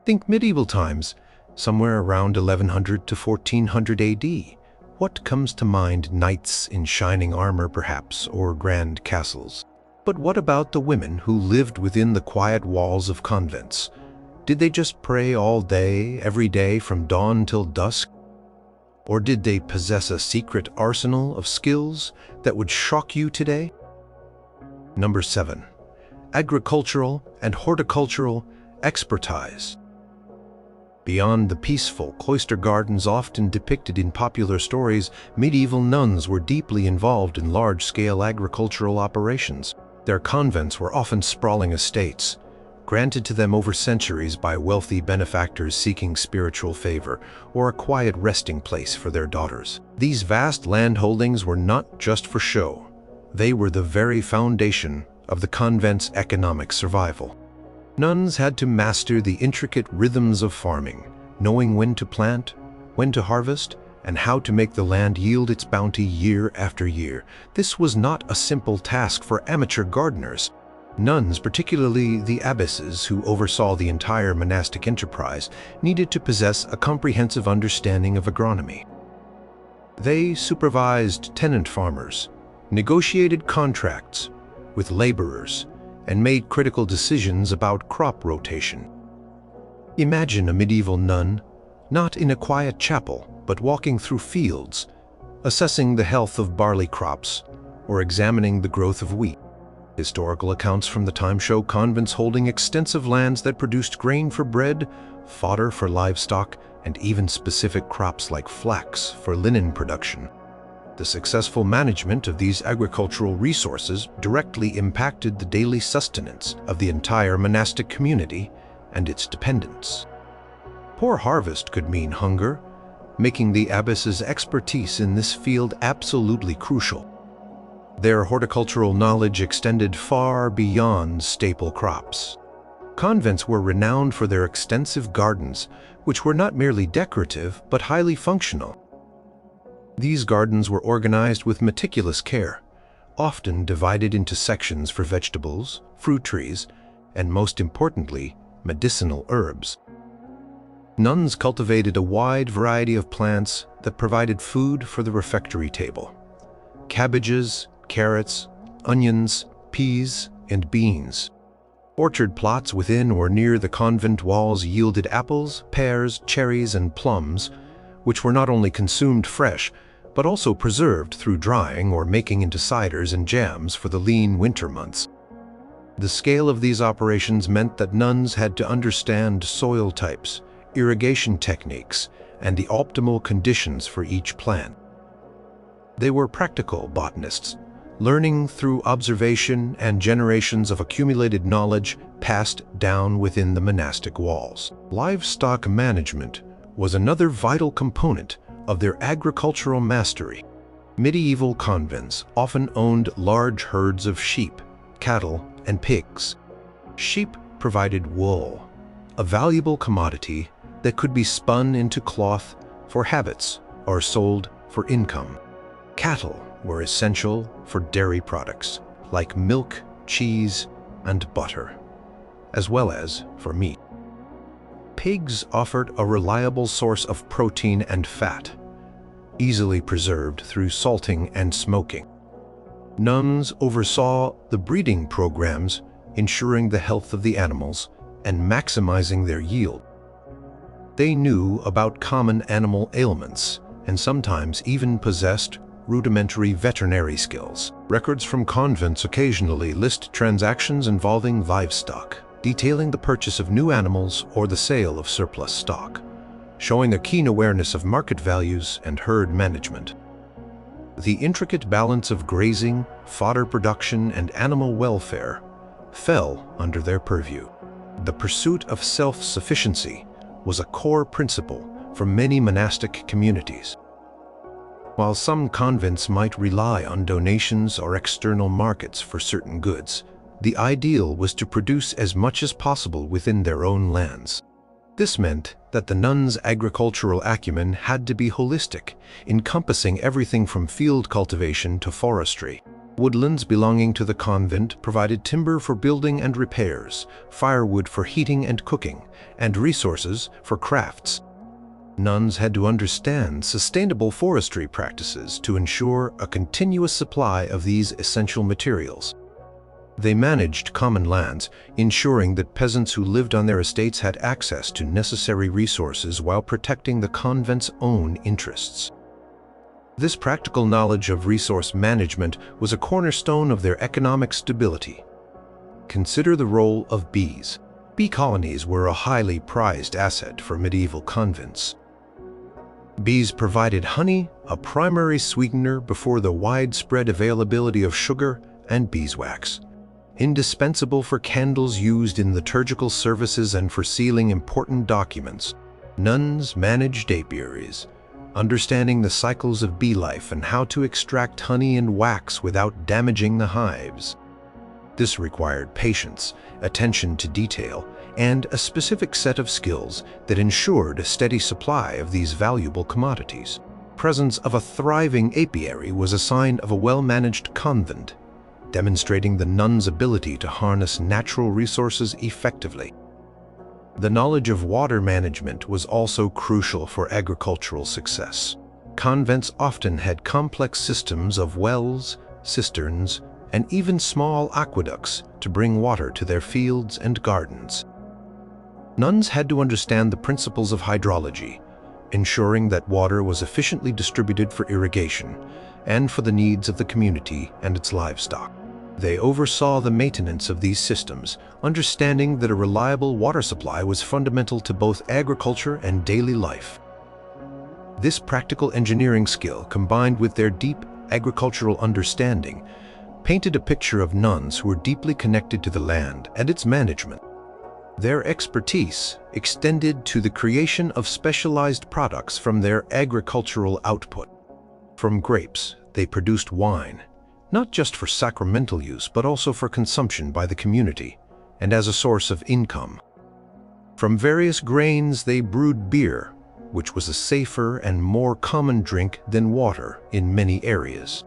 Think medieval times, somewhere around 1100 to 1400 AD. What comes to mind? Knights in shining armor, perhaps, or grand castles. But what about the women who lived within the quiet walls of convents? Did they just pray all day, every day, from dawn till dusk? Or did they possess a secret arsenal of skills that would shock you today? Number 7. Agricultural and horticultural expertise. Beyond the peaceful cloister gardens often depicted in popular stories, medieval nuns were deeply involved in large-scale agricultural operations. Their convents were often sprawling estates, granted to them over centuries by wealthy benefactors seeking spiritual favor, or a quiet resting place for their daughters. These vast landholdings were not just for show. They were the very foundation of the convent's economic survival. Nuns had to master the intricate rhythms of farming, knowing when to plant, when to harvest, and how to make the land yield its bounty year after year. This was not a simple task for amateur gardeners. Nuns, particularly the abbesses who oversaw the entire monastic enterprise, needed to possess a comprehensive understanding of agronomy. They supervised tenant farmers, negotiated contracts with laborers, and made critical decisions about crop rotation. Imagine a medieval nun, not in a quiet chapel, but walking through fields, assessing the health of barley crops, or examining the growth of wheat. Historical accounts from the time show convents holding extensive lands that produced grain for bread, fodder for livestock, and even specific crops like flax for linen production. The successful management of these agricultural resources directly impacted the daily sustenance of the entire monastic community and its dependents. Poor harvest could mean hunger, making the abbess's expertise in this field absolutely crucial. Their horticultural knowledge extended far beyond staple crops. Convents were renowned for their extensive gardens, which were not merely decorative but highly functional. These gardens were organized with meticulous care, often divided into sections for vegetables, fruit trees, and most importantly, medicinal herbs. Nuns cultivated a wide variety of plants that provided food for the refectory table. Cabbages, carrots, onions, peas, and beans. Orchard plots within or near the convent walls yielded apples, pears, cherries, and plums, which were not only consumed fresh, but also preserved through drying or making into ciders and jams for the lean winter months. The scale of these operations meant that nuns had to understand soil types, irrigation techniques, and the optimal conditions for each plant. They were practical botanists, learning through observation and generations of accumulated knowledge passed down within the monastic walls. Livestock management was another vital component of their agricultural mastery. Medieval convents often owned large herds of sheep, cattle, and pigs. Sheep provided wool, a valuable commodity that could be spun into cloth for habits or sold for income. Cattle were essential for dairy products like milk, cheese, and butter, as well as for meat. Pigs offered a reliable source of protein and fat, easily preserved through salting and smoking. Nuns oversaw the breeding programs, ensuring the health of the animals and maximizing their yield. They knew about common animal ailments and sometimes even possessed rudimentary veterinary skills. Records from convents occasionally list transactions involving livestock, detailing the purchase of new animals or the sale of surplus stock, showing a keen awareness of market values and herd management. The intricate balance of grazing, fodder production, and animal welfare fell under their purview. The pursuit of self-sufficiency was a core principle for many monastic communities. While some convents might rely on donations or external markets for certain goods, the ideal was to produce as much as possible within their own lands. This meant that the nuns' agricultural acumen had to be holistic, encompassing everything from field cultivation to forestry. Woodlands belonging to the convent provided timber for building and repairs, firewood for heating and cooking, and resources for crafts. Nuns had to understand sustainable forestry practices to ensure a continuous supply of these essential materials. They managed common lands, ensuring that peasants who lived on their estates had access to necessary resources while protecting the convent's own interests. This practical knowledge of resource management was a cornerstone of their economic stability. Consider the role of bees. Bee colonies were a highly prized asset for medieval convents. Bees provided honey, a primary sweetener before the widespread availability of sugar and beeswax. Indispensable for candles used in liturgical services and for sealing important documents, nuns managed apiaries, understanding the cycles of bee life and how to extract honey and wax without damaging the hives. This required patience, attention to detail, and a specific set of skills that ensured a steady supply of these valuable commodities. Presence of a thriving apiary was a sign of a well-managed convent, demonstrating the nuns' ability to harness natural resources effectively. The knowledge of water management was also crucial for agricultural success. Convents often had complex systems of wells, cisterns, and even small aqueducts to bring water to their fields and gardens. Nuns had to understand the principles of hydrology, ensuring that water was efficiently distributed for irrigation and for the needs of the community and its livestock. They oversaw the maintenance of these systems, understanding that a reliable water supply was fundamental to both agriculture and daily life. This practical engineering skill, combined with their deep agricultural understanding, painted a picture of nuns who were deeply connected to the land and its management. Their expertise extended to the creation of specialized products from their agricultural output. From grapes, they produced wine, not just for sacramental use, but also for consumption by the community and as a source of income. From various grains, they brewed beer, which was a safer and more common drink than water in many areas.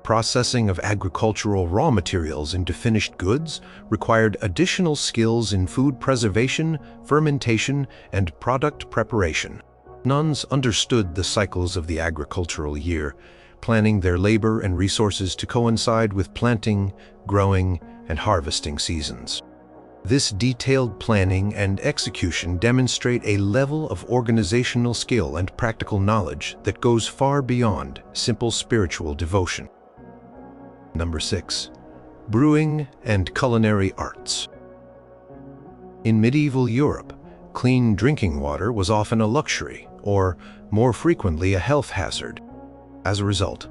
Processing of agricultural raw materials into finished goods required additional skills in food preservation, fermentation, and product preparation. Nuns understood the cycles of the agricultural year, planning their labor and resources to coincide with planting, growing, and harvesting seasons. This detailed planning and execution demonstrate a level of organizational skill and practical knowledge that goes far beyond simple spiritual devotion. Number 6. Brewing and culinary arts. In medieval Europe, clean drinking water was often a luxury, or more frequently a health hazard. As a result,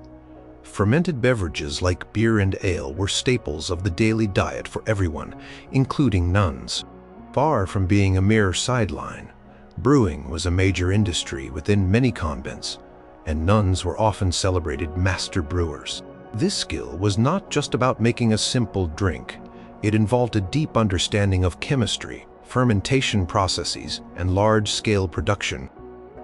fermented beverages like beer and ale were staples of the daily diet for everyone, including nuns. Far from being a mere sideline, brewing was a major industry within many convents, and nuns were often celebrated master brewers. This skill was not just about making a simple drink. It involved a deep understanding of chemistry, fermentation processes, and large-scale production.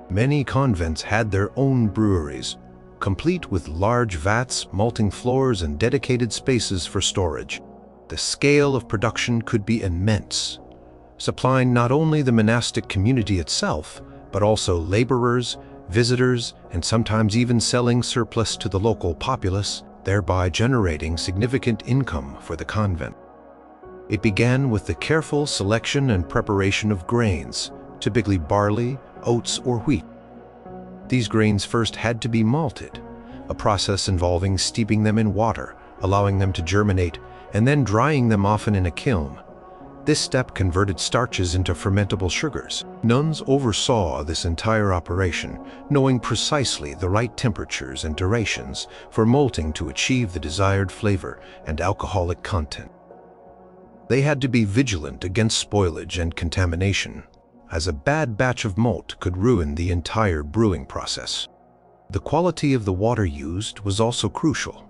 Many convents had their own breweries, complete with large vats, malting floors, and dedicated spaces for storage. The scale of production could be immense, supplying not only the monastic community itself, but also laborers, visitors, and sometimes even selling surplus to the local populace, thereby generating significant income for the convent. It began with the careful selection and preparation of grains, typically barley, oats, or wheat. These grains first had to be malted, a process involving steeping them in water, allowing them to germinate, and then drying them often in a kiln. This step converted starches into fermentable sugars. Nuns oversaw this entire operation, knowing precisely the right temperatures and durations for malting to achieve the desired flavor and alcoholic content. They had to be vigilant against spoilage and contamination, as a bad batch of malt could ruin the entire brewing process. The quality of the water used was also crucial,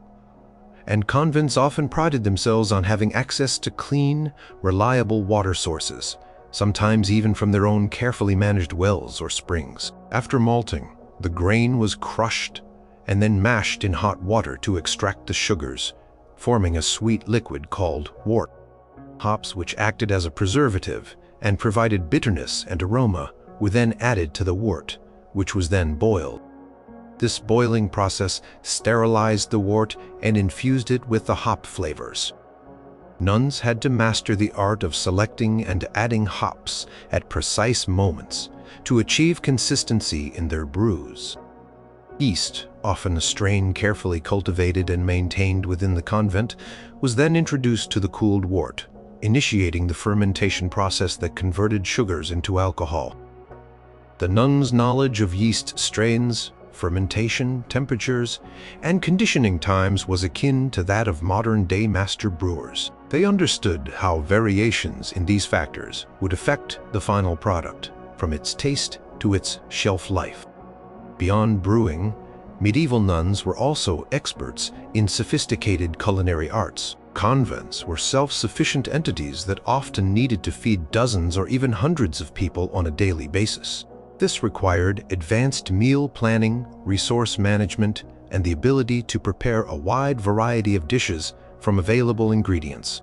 and convents often prided themselves on having access to clean, reliable water sources, sometimes even from their own carefully managed wells or springs. After malting, the grain was crushed and then mashed in hot water to extract the sugars, forming a sweet liquid called wort. Hops, which acted as a preservative and provided bitterness and aroma, were then added to the wort, which was then boiled. This boiling process sterilized the wort and infused it with the hop flavors. Nuns had to master the art of selecting and adding hops at precise moments to achieve consistency in their brews. Yeast, often a strain carefully cultivated and maintained within the convent, was then introduced to the cooled wort, initiating the fermentation process that converted sugars into alcohol. The nuns' knowledge of yeast strains, fermentation, temperatures, and conditioning times was akin to that of modern-day master brewers. They understood how variations in these factors would affect the final product, from its taste to its shelf life. Beyond brewing, medieval nuns were also experts in sophisticated culinary arts. Convents were self-sufficient entities that often needed to feed dozens or even hundreds of people on a daily basis. This required advanced meal planning, resource management, and the ability to prepare a wide variety of dishes from available ingredients.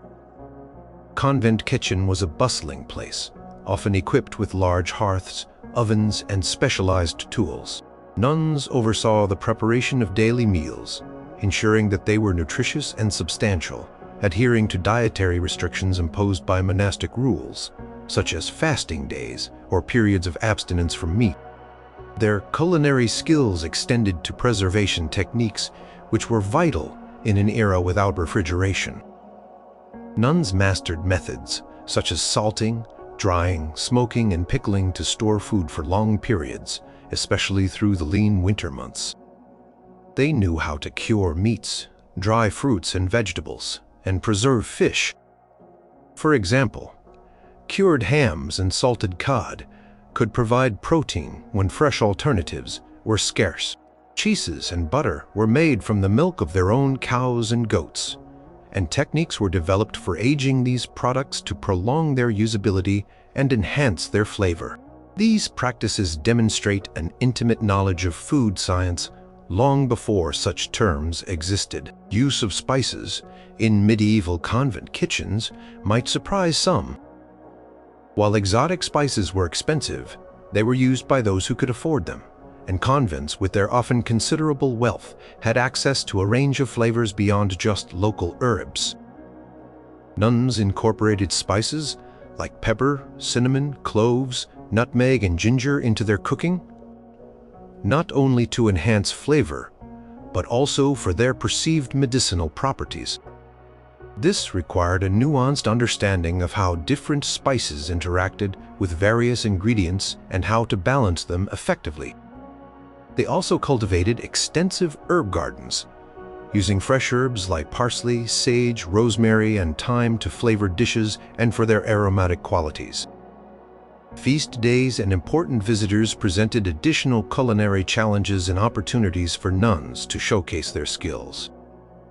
Convent kitchen was a bustling place, often equipped with large hearths, ovens, and specialized tools. Nuns oversaw the preparation of daily meals, ensuring that they were nutritious and substantial, adhering to dietary restrictions imposed by monastic rules, such as fasting days or periods of abstinence from meat. Their culinary skills extended to preservation techniques, which were vital in an era without refrigeration. Nuns mastered methods such as salting, drying, smoking, and pickling to store food for long periods, especially through the lean winter months. They knew how to cure meats, dry fruits and vegetables, and preserve fish. For example, cured hams and salted cod could provide protein when fresh alternatives were scarce. Cheeses and butter were made from the milk of their own cows and goats, and techniques were developed for aging these products to prolong their usability and enhance their flavor. These practices demonstrate an intimate knowledge of food science long before such terms existed. Use of spices in medieval convent kitchens might surprise some. While exotic spices were expensive, they were used by those who could afford them, and convents, with their often considerable wealth, had access to a range of flavors beyond just local herbs. Nuns incorporated spices like pepper, cinnamon, cloves, nutmeg, and ginger into their cooking, not only to enhance flavor, but also for their perceived medicinal properties. This required a nuanced understanding of how different spices interacted with various ingredients and how to balance them effectively. They also cultivated extensive herb gardens, using fresh herbs like parsley, sage, rosemary, and thyme to flavor dishes and for their aromatic qualities. Feast days and important visitors presented additional culinary challenges and opportunities for nuns to showcase their skills.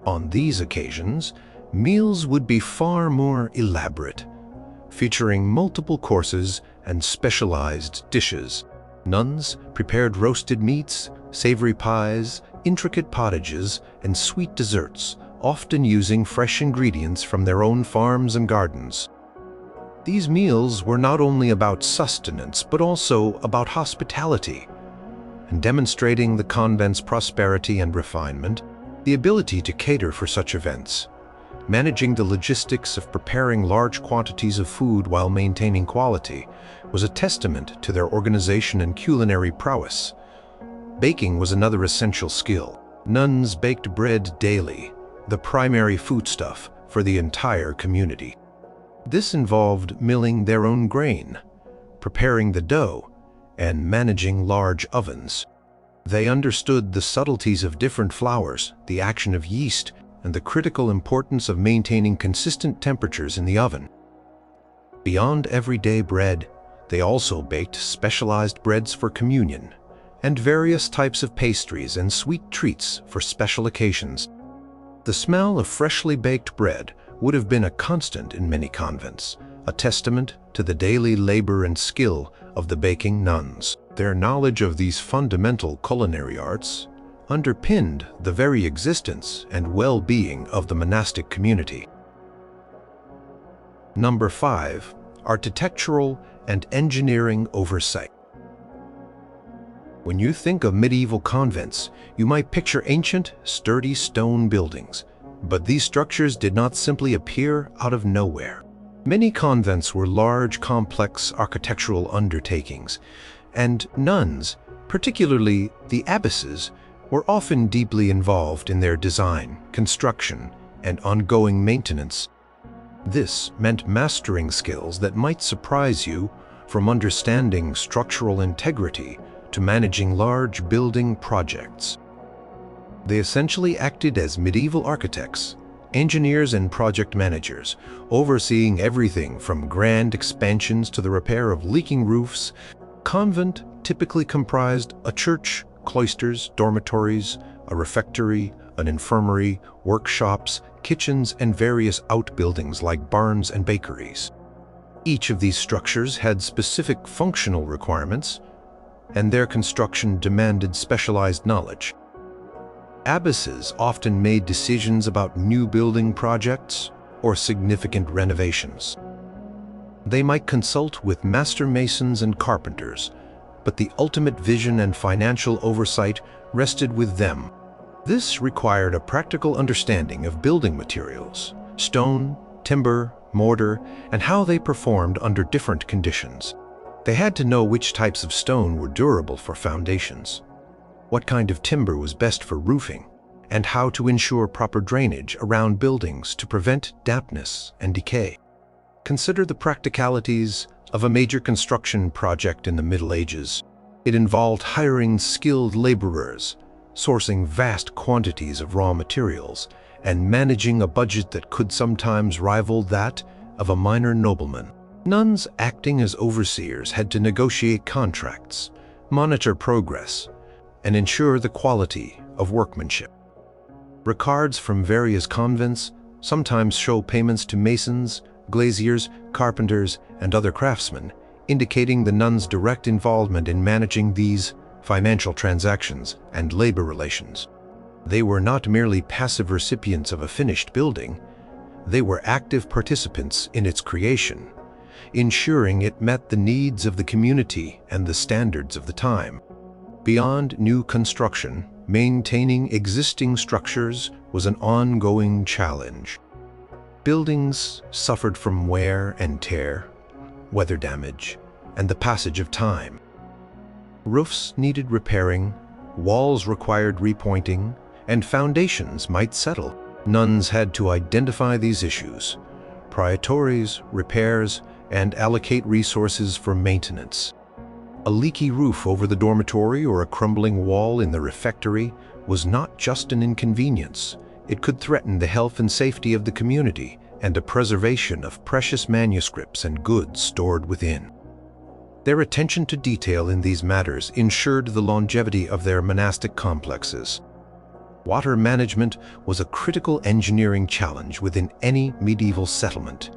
On these occasions, meals would be far more elaborate, featuring multiple courses and specialized dishes. Nuns prepared roasted meats, savory pies, intricate pottages, and sweet desserts, often using fresh ingredients from their own farms and gardens. These meals were not only about sustenance, but also about hospitality, and demonstrating the convent's prosperity and refinement. The ability to cater for such events, managing the logistics of preparing large quantities of food while maintaining quality, was a testament to their organization and culinary prowess. Baking was another essential skill. Nuns baked bread daily, the primary foodstuff for the entire community. This involved milling their own grain, preparing the dough, and managing large ovens. They understood the subtleties of different flours, the action of yeast, and the critical importance of maintaining consistent temperatures in the oven. Beyond everyday bread, they also baked specialized breads for communion, and various types of pastries and sweet treats for special occasions. The smell of freshly baked bread would have been a constant in many convents, a testament to the daily labor and skill of the baking nuns. Their knowledge of these fundamental culinary arts underpinned the very existence and well-being of the monastic community. Number 5. Architectural and engineering oversight. When you think of medieval convents, you might picture ancient, sturdy stone buildings. But these structures did not simply appear out of nowhere. Many convents were large, complex architectural undertakings, and nuns, particularly the abbesses, were often deeply involved in their design, construction, and ongoing maintenance. This meant mastering skills that might surprise you, from understanding structural integrity to managing large building projects. They essentially acted as medieval architects, engineers and project managers, overseeing everything from grand expansions to the repair of leaking roofs. Convent typically comprised a church, cloisters, dormitories, a refectory, an infirmary, workshops, kitchens, and various outbuildings like barns and bakeries. Each of these structures had specific functional requirements, and their construction demanded specialized knowledge. Abbesses often made decisions about new building projects or significant renovations. They might consult with master masons and carpenters, but the ultimate vision and financial oversight rested with them. This required a practical understanding of building materials, stone, timber, mortar, and how they performed under different conditions. They had to know which types of stone were durable for foundations, what kind of timber was best for roofing, and how to ensure proper drainage around buildings to prevent dampness and decay. Consider the practicalities of a major construction project in the Middle Ages. It involved hiring skilled laborers, sourcing vast quantities of raw materials, and managing a budget that could sometimes rival that of a minor nobleman. Nuns acting as overseers had to negotiate contracts, monitor progress, and ensure the quality of workmanship. Records from various convents sometimes show payments to masons, glaziers, carpenters, and other craftsmen, indicating the nuns' direct involvement in managing these financial transactions and labor relations. They were not merely passive recipients of a finished building, they were active participants in its creation, ensuring it met the needs of the community and the standards of the time. Beyond new construction, maintaining existing structures was an ongoing challenge. Buildings suffered from wear and tear, weather damage, and the passage of time. Roofs needed repairing, walls required repointing, and foundations might settle. Nuns had to identify these issues, prioritize repairs, and allocate resources for maintenance. A leaky roof over the dormitory or a crumbling wall in the refectory was not just an inconvenience. It could threaten the health and safety of the community and the preservation of precious manuscripts and goods stored within. Their attention to detail in these matters ensured the longevity of their monastic complexes. Water management was a critical engineering challenge within any medieval settlement,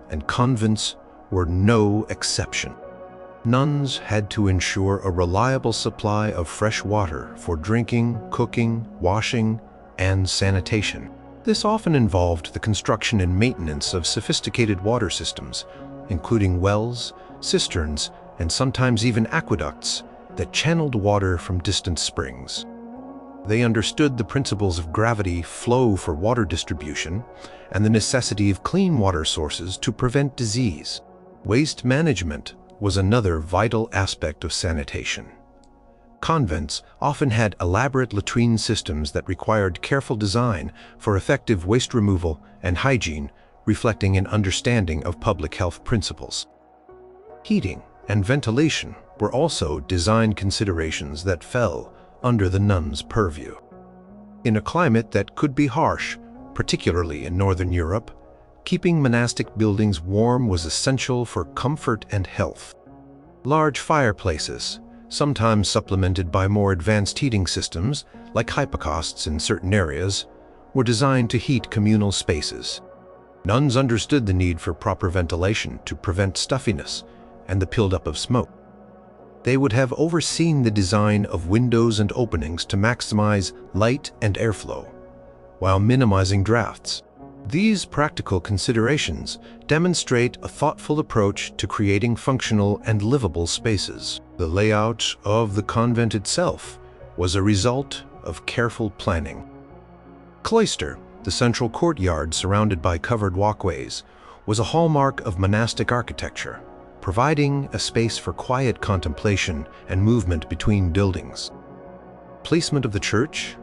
and convents were no exception. Nuns had to ensure a reliable supply of fresh water for drinking, cooking, washing, and sanitation. This often involved the construction and maintenance of sophisticated water systems, including wells, cisterns, and sometimes even aqueducts that channeled water from distant springs. They understood the principles of gravity flow for water distribution and the necessity of clean water sources to prevent disease. Waste management was another vital aspect of sanitation. Convents often had elaborate latrine systems that required careful design for effective waste removal and hygiene, reflecting an understanding of public health principles. Heating and ventilation were also design considerations that fell under the nuns' purview. In a climate that could be harsh, particularly in Northern Europe, keeping monastic buildings warm was essential for comfort and health. Large fireplaces, sometimes supplemented by more advanced heating systems, like hypocausts in certain areas, were designed to heat communal spaces. Nuns understood the need for proper ventilation to prevent stuffiness and the buildup of smoke. They would have overseen the design of windows and openings to maximize light and airflow, while minimizing drafts. These practical considerations demonstrate a thoughtful approach to creating functional and livable spaces. The layout of the convent itself was a result of careful planning. Cloister, the central courtyard surrounded by covered walkways, was a hallmark of monastic architecture, providing a space for quiet contemplation and movement between buildings. Placement of the church,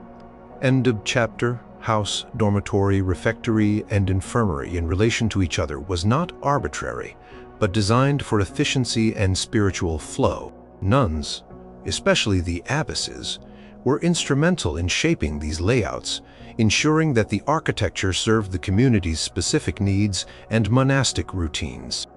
end of chapter, house, dormitory, refectory, and infirmary in relation to each other was not arbitrary, but designed for efficiency and spiritual flow. Nuns, especially the abbesses, were instrumental in shaping these layouts, ensuring that the architecture served the community's specific needs and monastic routines.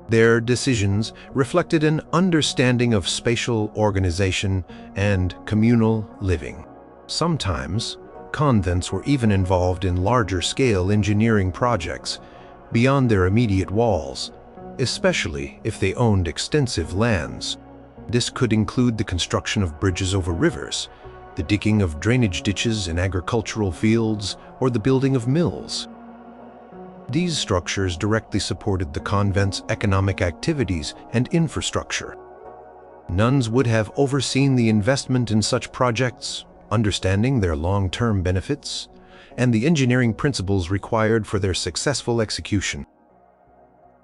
Their decisions reflected an understanding of spatial organization and communal living. Sometimes, convents were even involved in larger-scale engineering projects beyond their immediate walls, especially if they owned extensive lands. This could include the construction of bridges over rivers, the digging of drainage ditches in agricultural fields, or the building of mills. These structures directly supported the convent's economic activities and infrastructure. Nuns would have overseen the investment in such projects, understanding their long-term benefits, and the engineering principles required for their successful execution.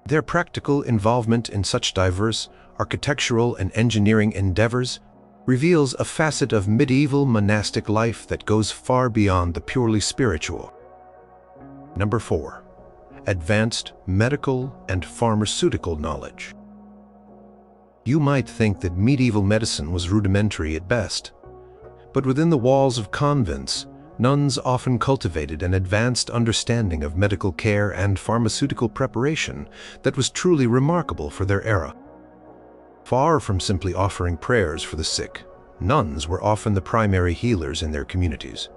Their practical involvement in such diverse architectural and engineering endeavors reveals a facet of medieval monastic life that goes far beyond the purely spiritual. Number 4. Advanced medical and pharmaceutical knowledge. You might think that medieval medicine was rudimentary at best, but within the walls of convents, nuns often cultivated an advanced understanding of medical care and pharmaceutical preparation that was truly remarkable for their era. Far from simply offering prayers for the sick, nuns were often the primary healers in their communities,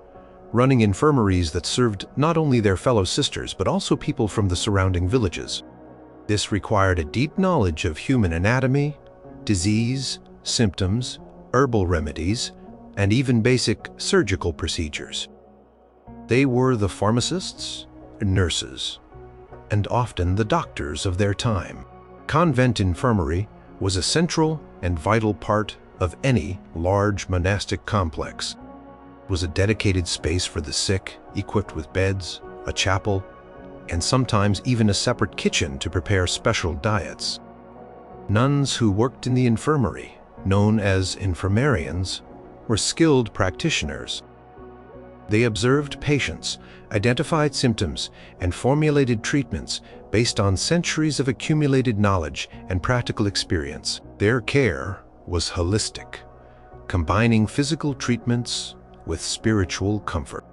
running infirmaries that served not only their fellow sisters but also people from the surrounding villages. This required a deep knowledge of human anatomy, disease, symptoms, herbal remedies, and even basic surgical procedures. They were the pharmacists, nurses, and often the doctors of their time. Convent infirmary was a central and vital part of any large monastic complex. It was a dedicated space for the sick, equipped with beds, a chapel, and sometimes even a separate kitchen to prepare special diets. Nuns who worked in the infirmary, known as infirmarians, were skilled practitioners. They observed patients, identified symptoms, and formulated treatments based on centuries of accumulated knowledge and practical experience. Their care was holistic, combining physical treatments with spiritual comfort.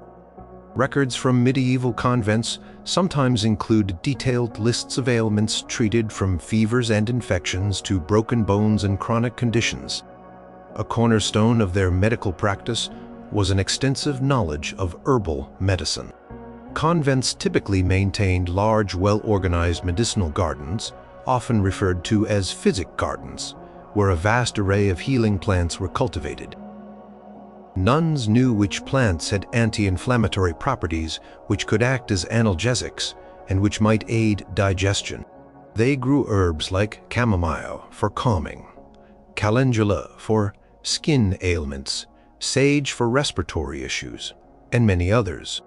Records from medieval convents sometimes include detailed lists of ailments treated, from fevers and infections to broken bones and chronic conditions. A cornerstone of their medical practice was an extensive knowledge of herbal medicine. Convents typically maintained large, well-organized medicinal gardens, often referred to as physic gardens, where a vast array of healing plants were cultivated. Nuns knew which plants had anti-inflammatory properties, which could act as analgesics, and which might aid digestion. They grew herbs like chamomile for calming, calendula for skin ailments, sage for respiratory issues, and many others.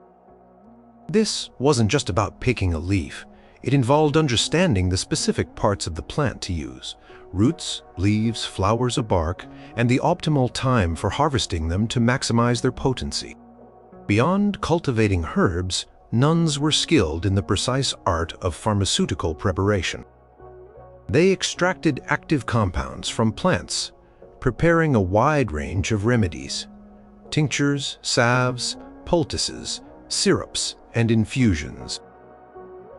This wasn't just about picking a leaf. It involved understanding the specific parts of the plant to use: roots, leaves, flowers, or bark, and the optimal time for harvesting them to maximize their potency. Beyond cultivating herbs, nuns were skilled in the precise art of pharmaceutical preparation. They extracted active compounds from plants, preparing a wide range of remedies: tinctures, salves, poultices, syrups, and infusions.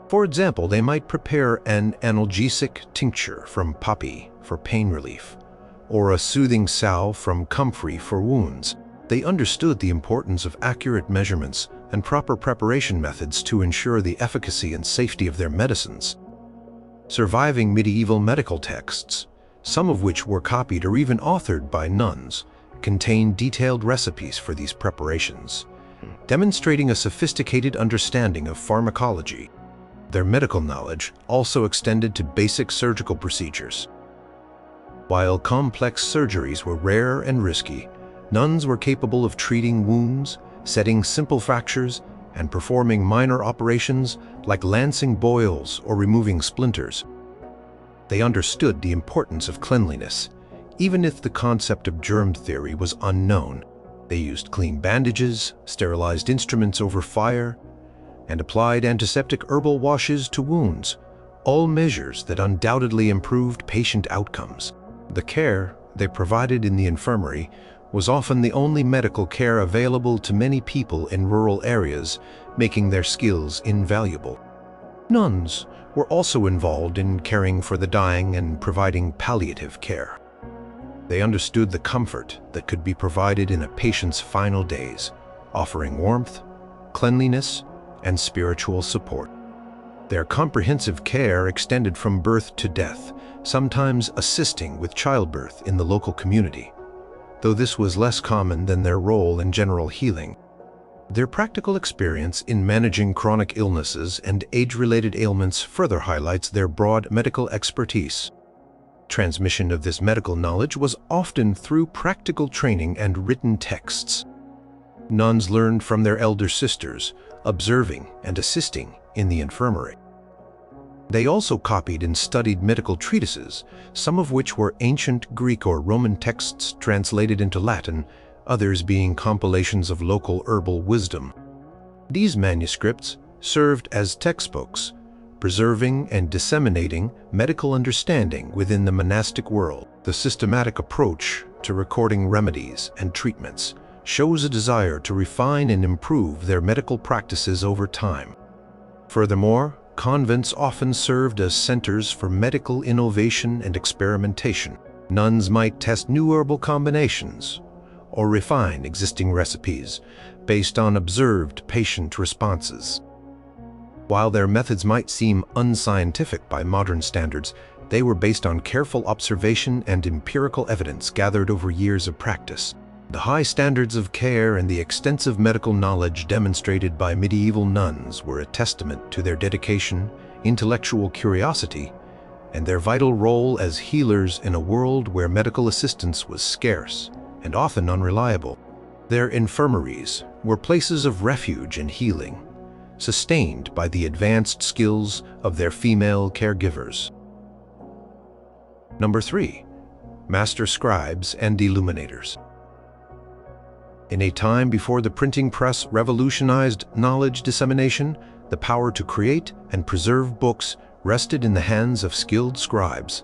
For example, they might prepare an analgesic tincture from poppy for pain relief, or a soothing salve from comfrey for wounds. They understood the importance of accurate measurements and proper preparation methods to ensure the efficacy and safety of their medicines. Surviving medieval medical texts some of which were copied or even authored by nuns, contain detailed recipes for these preparations, demonstrating a sophisticated understanding of pharmacology. Their medical knowledge also extended to basic surgical procedures. While complex surgeries were rare and risky, nuns were capable of treating wounds, setting simple fractures, and performing minor operations like lancing boils or removing splinters. They understood the importance of cleanliness. Even if the concept of germ theory was unknown, they used clean bandages, sterilized instruments over fire, and applied antiseptic herbal washes to wounds, all measures that undoubtedly improved patient outcomes. The care they provided in the infirmary was often the only medical care available to many people in rural areas, making their skills invaluable. Nuns were also involved in caring for the dying and providing palliative care. They understood the comfort that could be provided in a patient's final days, offering warmth, cleanliness, and spiritual support. Their comprehensive care extended from birth to death, sometimes assisting with childbirth in the local community, though this was less common than their role in general healing. Their practical experience in managing chronic illnesses and age-related ailments further highlights their broad medical expertise. Transmission of this medical knowledge was often through practical training and written texts. Nuns learned from their elder sisters, observing and assisting in the infirmary. They also copied and studied medical treatises, some of which were ancient Greek or Roman texts translated into Latin, others being compilations of local herbal wisdom. These manuscripts served as textbooks, preserving and disseminating medical understanding within the monastic world. The systematic approach to recording remedies and treatments shows a desire to refine and improve their medical practices over time. Furthermore, convents often served as centers for medical innovation and experimentation. Nuns might test new herbal combinations or refine existing recipes based on observed patient responses. While their methods might seem unscientific by modern standards, they were based on careful observation and empirical evidence gathered over years of practice. The high standards of care and the extensive medical knowledge demonstrated by medieval nuns were a testament to their dedication, intellectual curiosity, and their vital role as healers in a world where medical assistance was scarce and often unreliable. Their infirmaries were places of refuge and healing, sustained by the advanced skills of their female caregivers. Number 3. Master scribes and illuminators. In a time before the printing press revolutionized knowledge dissemination, the power to create and preserve books rested in the hands of skilled scribes.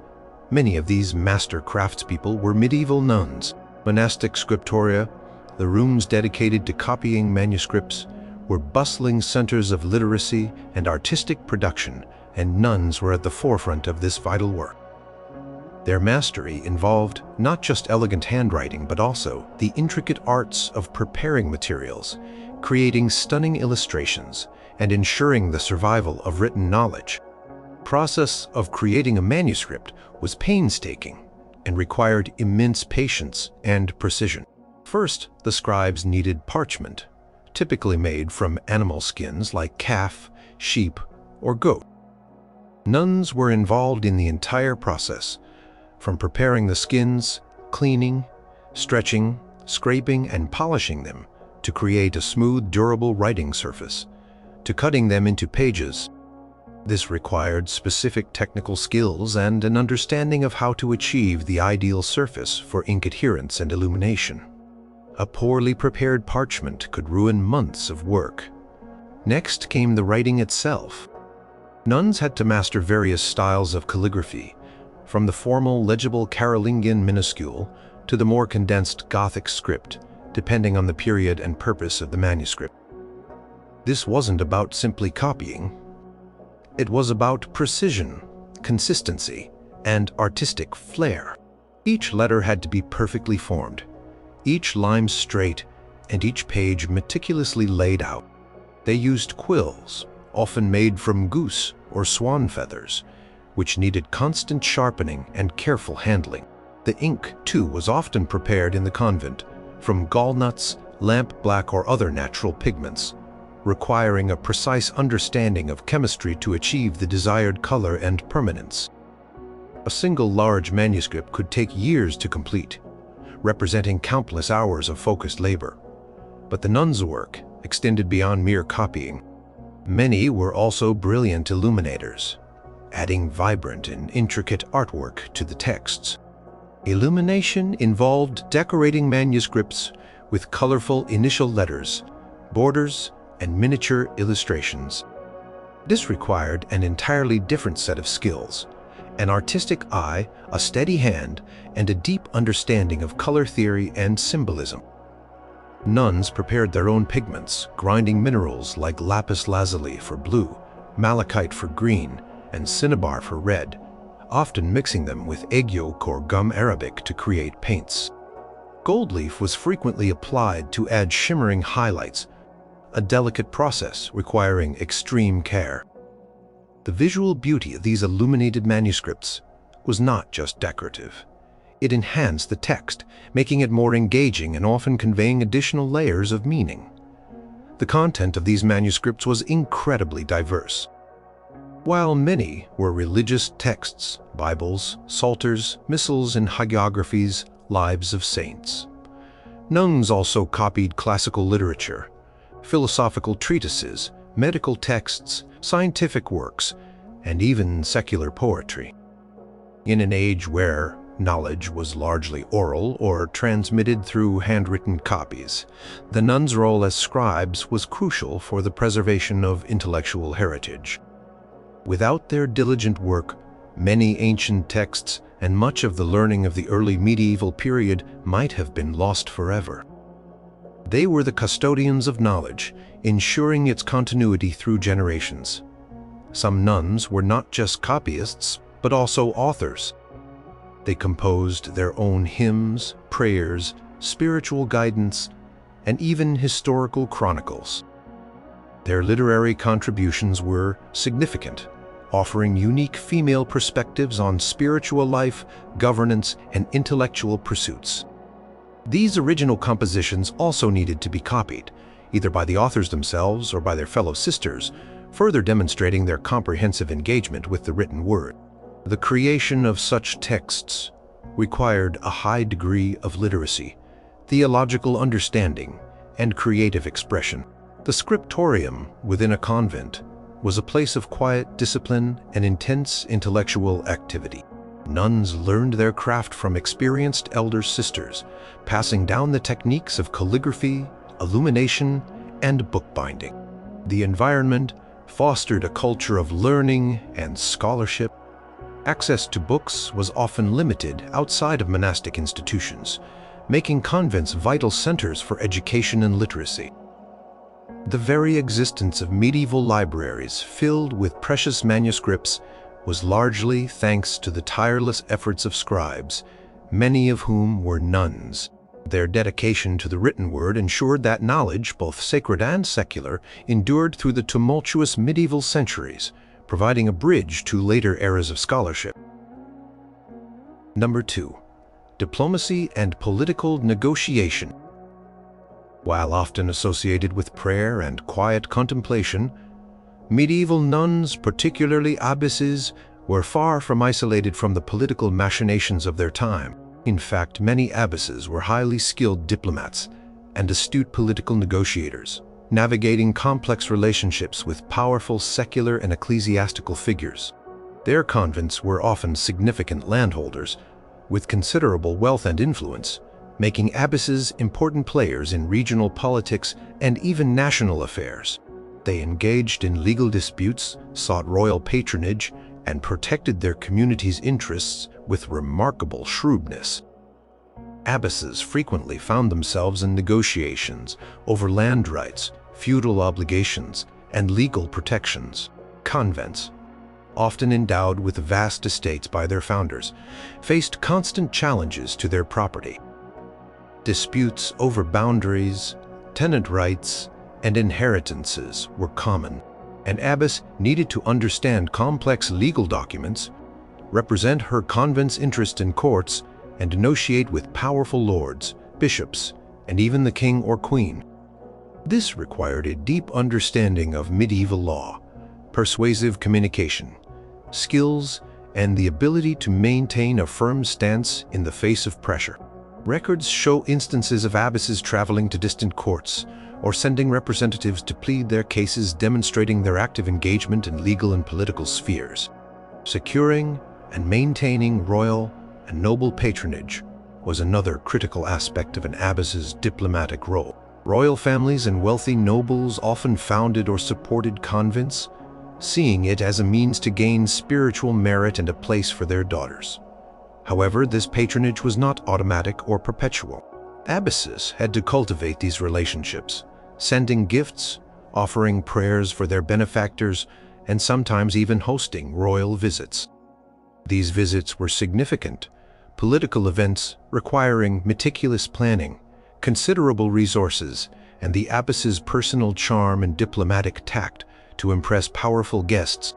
Many of these master craftspeople were medieval nuns. Monastic scriptoria, the rooms dedicated to copying manuscripts, were bustling centers of literacy and artistic production, and nuns were at the forefront of this vital work. Their mastery involved not just elegant handwriting, but also the intricate arts of preparing materials, creating stunning illustrations, and ensuring the survival of written knowledge. The process of creating a manuscript was painstaking and required immense patience and precision. First, the scribes needed parchment, typically made from animal skins like calf, sheep, or goat. Nuns were involved in the entire process, from preparing the skins, cleaning, stretching, scraping, and polishing them to create a smooth, durable writing surface, to cutting them into pages. This required specific technical skills and an understanding of how to achieve the ideal surface for ink adherence and illumination. A poorly prepared parchment could ruin months of work. Next came the writing itself. Nuns had to master various styles of calligraphy, from the formal legible Carolingian minuscule to the more condensed Gothic script, depending on the period and purpose of the manuscript. This wasn't about simply copying. It was about precision, consistency, and artistic flair. Each letter had to be perfectly formed, each line straight, and each page meticulously laid out. They used quills, often made from goose or swan feathers, which needed constant sharpening and careful handling. The ink, too, was often prepared in the convent, from gallnuts, lamp black, or other natural pigments, requiring a precise understanding of chemistry to achieve the desired color and permanence. A single large manuscript could take years to complete, representing countless hours of focused labor. But the nuns' work extended beyond mere copying. Many were also brilliant illuminators, adding vibrant and intricate artwork to the texts. Illumination involved decorating manuscripts with colorful initial letters, borders, and miniature illustrations. This required an entirely different set of skills: an artistic eye, a steady hand, and a deep understanding of color theory and symbolism. Nuns prepared their own pigments, grinding minerals like lapis lazuli for blue, malachite for green, and cinnabar for red, often mixing them with egg yolk or gum arabic to create paints. Gold leaf was frequently applied to add shimmering highlights, a delicate process requiring extreme care. The visual beauty of these illuminated manuscripts was not just decorative. It enhanced the text, making it more engaging and often conveying additional layers of meaning. The content of these manuscripts was incredibly diverse. While many were religious texts, Bibles, psalters, missals, and hagiographies, lives of saints, nuns also copied classical literature, philosophical treatises, medical texts, scientific works, and even secular poetry. In an age where knowledge was largely oral or transmitted through handwritten copies, the nuns' role as scribes was crucial for the preservation of intellectual heritage. Without their diligent work, many ancient texts and much of the learning of the early medieval period might have been lost forever. They were the custodians of knowledge, ensuring its continuity through generations. Some nuns were not just copyists, but also authors. They composed their own hymns, prayers, spiritual guidance, and even historical chronicles. Their literary contributions were significant, offering unique female perspectives on spiritual life, governance, and intellectual pursuits. These original compositions also needed to be copied, either by the authors themselves or by their fellow sisters, further demonstrating their comprehensive engagement with the written word. The creation of such texts required a high degree of literacy, theological understanding, and creative expression. The scriptorium within a convent was a place of quiet discipline and intense intellectual activity. Nuns learned their craft from experienced elder sisters, passing down the techniques of calligraphy, illumination, and bookbinding. The environment fostered a culture of learning and scholarship. Access to books was often limited outside of monastic institutions, making convents vital centers for education and literacy. The very existence of medieval libraries filled with precious manuscripts was largely thanks to the tireless efforts of scribes, many of whom were nuns. Their dedication to the written word ensured that knowledge, both sacred and secular, endured through the tumultuous medieval centuries, providing a bridge to later eras of scholarship. Number 2. Diplomacy and political negotiation. While often associated with prayer and quiet contemplation, medieval nuns, particularly abbesses, were far from isolated from the political machinations of their time. In fact, many abbesses were highly skilled diplomats and astute political negotiators, navigating complex relationships with powerful secular and ecclesiastical figures. Their convents were often significant landholders, with considerable wealth and influence, making abbesses important players in regional politics and even national affairs. They engaged in legal disputes, sought royal patronage, and protected their community's interests with remarkable shrewdness. Abbesses frequently found themselves in negotiations over land rights, feudal obligations, and legal protections. Convents, often endowed with vast estates by their founders, faced constant challenges to their property. Disputes over boundaries, tenant rights, and inheritances were common. An abbess needed to understand complex legal documents, represent her convent's interest in courts, and negotiate with powerful lords, bishops, and even the king or queen. This required a deep understanding of medieval law, persuasive communication, skills, and the ability to maintain a firm stance in the face of pressure. Records show instances of abbesses traveling to distant courts or sending representatives to plead their cases, demonstrating their active engagement in legal and political spheres. Securing and maintaining royal and noble patronage was another critical aspect of an abbess's diplomatic role. Royal families and wealthy nobles often founded or supported convents, seeing it as a means to gain spiritual merit and a place for their daughters. However, this patronage was not automatic or perpetual. Abbesses had to cultivate these relationships, sending gifts, offering prayers for their benefactors, and sometimes even hosting royal visits. These visits were significant political events requiring meticulous planning, considerable resources, and the abbess's personal charm and diplomatic tact to impress powerful guests.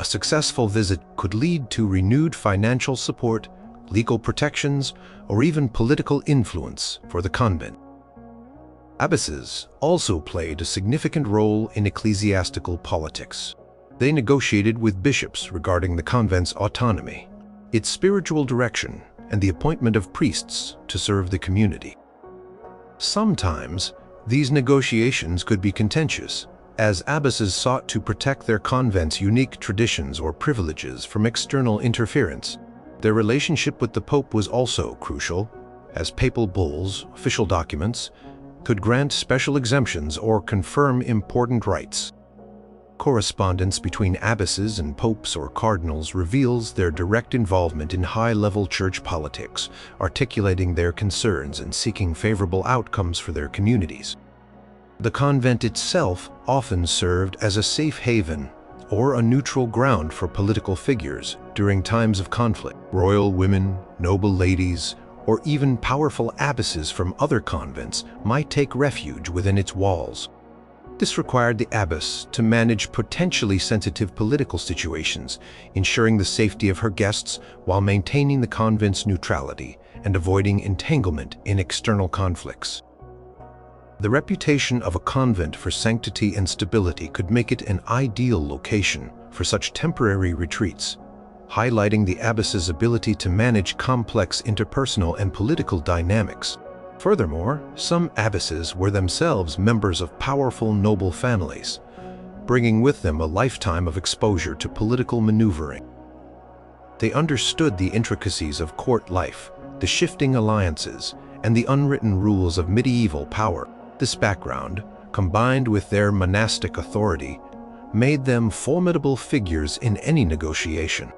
A successful visit could lead to renewed financial support, legal protections, or even political influence for the convent. Abbesses also played a significant role in ecclesiastical politics. They negotiated with bishops regarding the convent's autonomy, its spiritual direction, and the appointment of priests to serve the community. Sometimes, these negotiations could be contentious, as abbesses sought to protect their convent's unique traditions or privileges from external interference. Their relationship with the Pope was also crucial, as papal bulls, official documents, could grant special exemptions or confirm important rights. Correspondence between abbesses and popes or cardinals reveals their direct involvement in high-level church politics, articulating their concerns and seeking favorable outcomes for their communities. The convent itself often served as a safe haven or a neutral ground for political figures during times of conflict. Royal women, noble ladies, or even powerful abbesses from other convents might take refuge within its walls. This required the abbess to manage potentially sensitive political situations, ensuring the safety of her guests while maintaining the convent's neutrality and avoiding entanglement in external conflicts. The reputation of a convent for sanctity and stability could make it an ideal location for such temporary retreats, highlighting the abbess's ability to manage complex interpersonal and political dynamics. Furthermore, some abbesses were themselves members of powerful noble families, bringing with them a lifetime of exposure to political maneuvering. They understood the intricacies of court life, the shifting alliances, and the unwritten rules of medieval power. This background, combined with their monastic authority, made them formidable figures in any negotiation.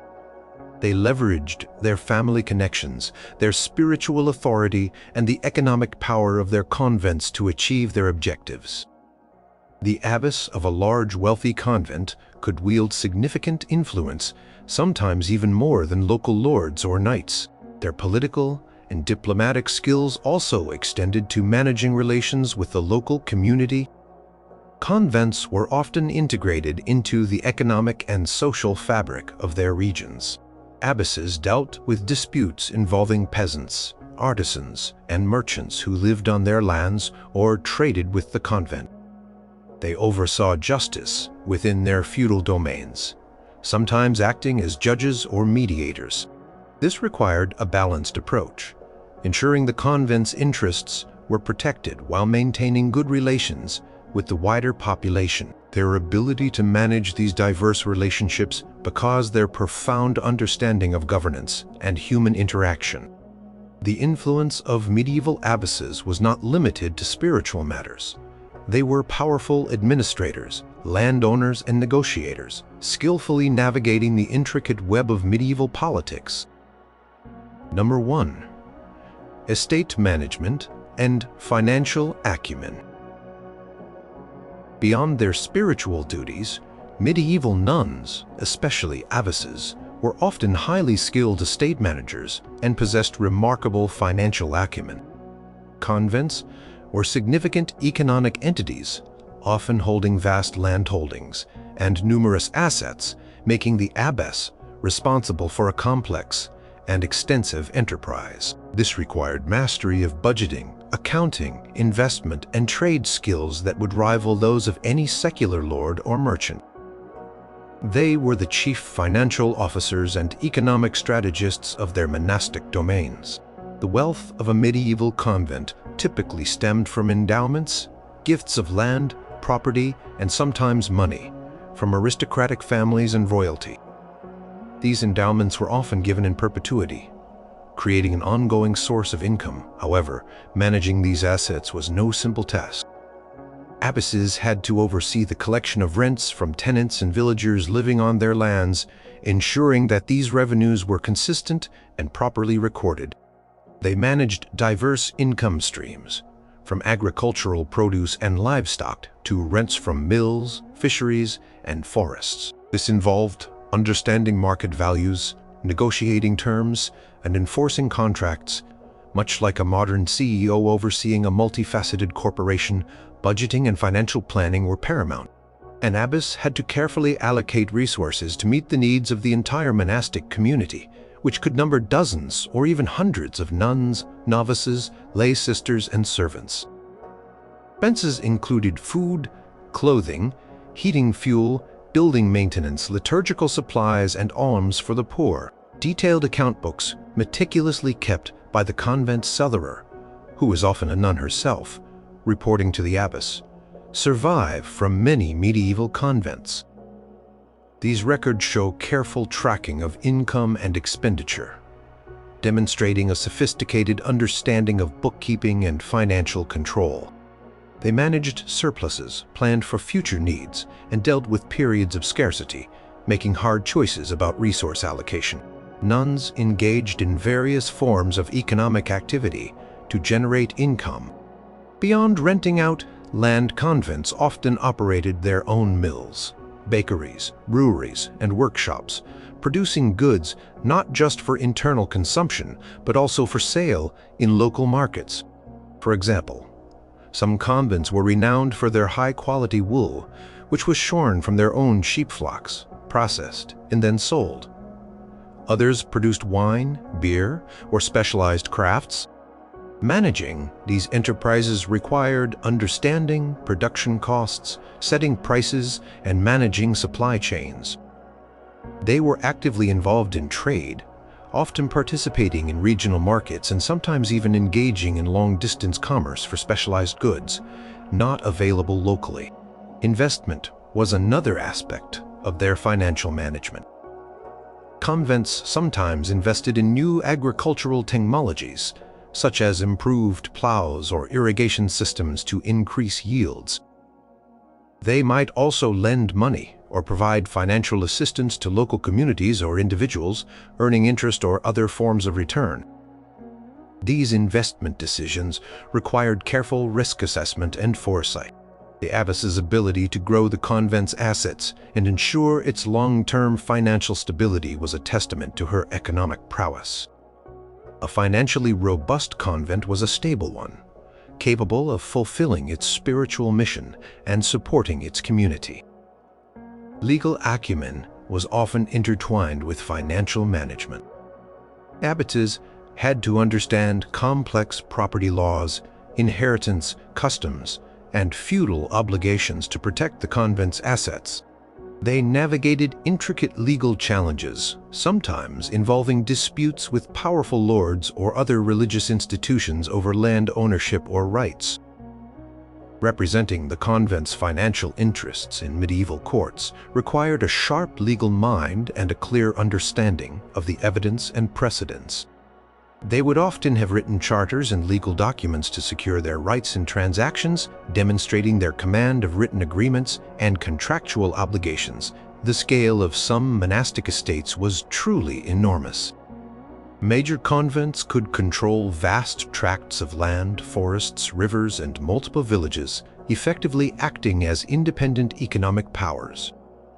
They leveraged their family connections, their spiritual authority, and the economic power of their convents to achieve their objectives. The abbess of a large, wealthy convent could wield significant influence, sometimes even more than local lords or knights. Their political and diplomatic skills also extended to managing relations with the local community. Convents were often integrated into the economic and social fabric of their regions. Abbesses dealt with disputes involving peasants, artisans, and merchants who lived on their lands or traded with the convent. They oversaw justice within their feudal domains, sometimes acting as judges or mediators. This required a balanced approach, ensuring the convent's interests were protected while maintaining good relations with the wider population. Their ability to manage these diverse relationships caused their profound understanding of governance and human interaction. The influence of medieval abbesses was not limited to spiritual matters. They were powerful administrators, landowners, and negotiators, skillfully navigating the intricate web of medieval politics. Number 1. Estate management and financial acumen. Beyond their spiritual duties, medieval nuns, especially abbesses, were often highly skilled estate managers and possessed remarkable financial acumen. Convents were significant economic entities, often holding vast landholdings and numerous assets, making the abbess responsible for a complex and extensive enterprise. This required mastery of budgeting, accounting, investment, and trade skills that would rival those of any secular lord or merchant. They were the chief financial officers and economic strategists of their monastic domains. The wealth of a medieval convent typically stemmed from endowments, gifts of land, property, and sometimes money, from aristocratic families and royalty. These endowments were often given in perpetuity, creating an ongoing source of income. However, managing these assets was no simple task. Abbesses had to oversee the collection of rents from tenants and villagers living on their lands, ensuring that these revenues were consistent and properly recorded. They managed diverse income streams, from agricultural produce and livestock to rents from mills, fisheries, and forests. This involved understanding market values, negotiating terms, and enforcing contracts. Much like a modern CEO overseeing a multifaceted corporation, budgeting and financial planning were paramount. An abbess had to carefully allocate resources to meet the needs of the entire monastic community, which could number dozens or even hundreds of nuns, novices, lay sisters, and servants. Expenses included food, clothing, heating fuel, building maintenance, liturgical supplies, and alms for the poor. Detailed account books, meticulously kept by the convent cellarer, who was often a nun herself, reporting to the abbess, survive from many medieval convents. These records show careful tracking of income and expenditure, demonstrating a sophisticated understanding of bookkeeping and financial control. They managed surpluses, planned for future needs, and dealt with periods of scarcity, making hard choices about resource allocation. Nuns engaged in various forms of economic activity to generate income. Beyond renting out land, convents often operated their own mills, bakeries, breweries, and workshops, producing goods not just for internal consumption, but also for sale in local markets. For example, some convents were renowned for their high-quality wool, which was shorn from their own sheep flocks, processed, and then sold. Others produced wine, beer, or specialized crafts. Managing these enterprises required understanding production costs, setting prices, and managing supply chains. They were actively involved in trade, often participating in regional markets and sometimes even engaging in long-distance commerce for specialized goods not available locally. Investment was another aspect of their financial management. Convents sometimes invested in new agricultural technologies, such as improved plows or irrigation systems to increase yields. They might also lend money or provide financial assistance to local communities or individuals, earning interest or other forms of return. These investment decisions required careful risk assessment and foresight. The abbess's ability to grow the convent's assets and ensure its long-term financial stability was a testament to her economic prowess. A financially robust convent was a stable one, capable of fulfilling its spiritual mission and supporting its community. Legal acumen was often intertwined with financial management. Abbesses had to understand complex property laws, inheritance, customs, and feudal obligations to protect the convent's assets. They navigated intricate legal challenges, sometimes involving disputes with powerful lords or other religious institutions over land ownership or rights. Representing the convent's financial interests in medieval courts required a sharp legal mind and a clear understanding of the evidence and precedents. They would often have written charters and legal documents to secure their rights in transactions, demonstrating their command of written agreements and contractual obligations. The scale of some monastic estates was truly enormous. Major convents could control vast tracts of land, forests, rivers, and multiple villages, effectively acting as independent economic powers.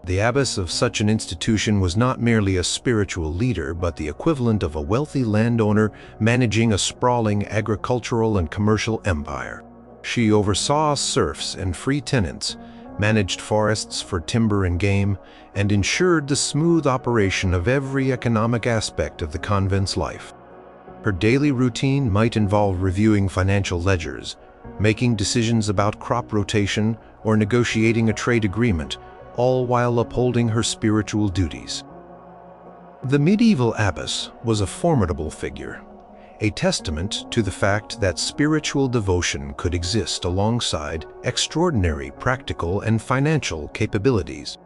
The abbess of such an institution was not merely a spiritual leader, but the equivalent of a wealthy landowner managing a sprawling agricultural and commercial empire. She oversaw serfs and free tenants, managed forests for timber and game, and ensured the smooth operation of every economic aspect of the convent's life. Her daily routine might involve reviewing financial ledgers, making decisions about crop rotation, or negotiating a trade agreement, all while upholding her spiritual duties. The medieval abbess was a formidable figure, a testament to the fact that spiritual devotion could exist alongside extraordinary practical and financial capabilities.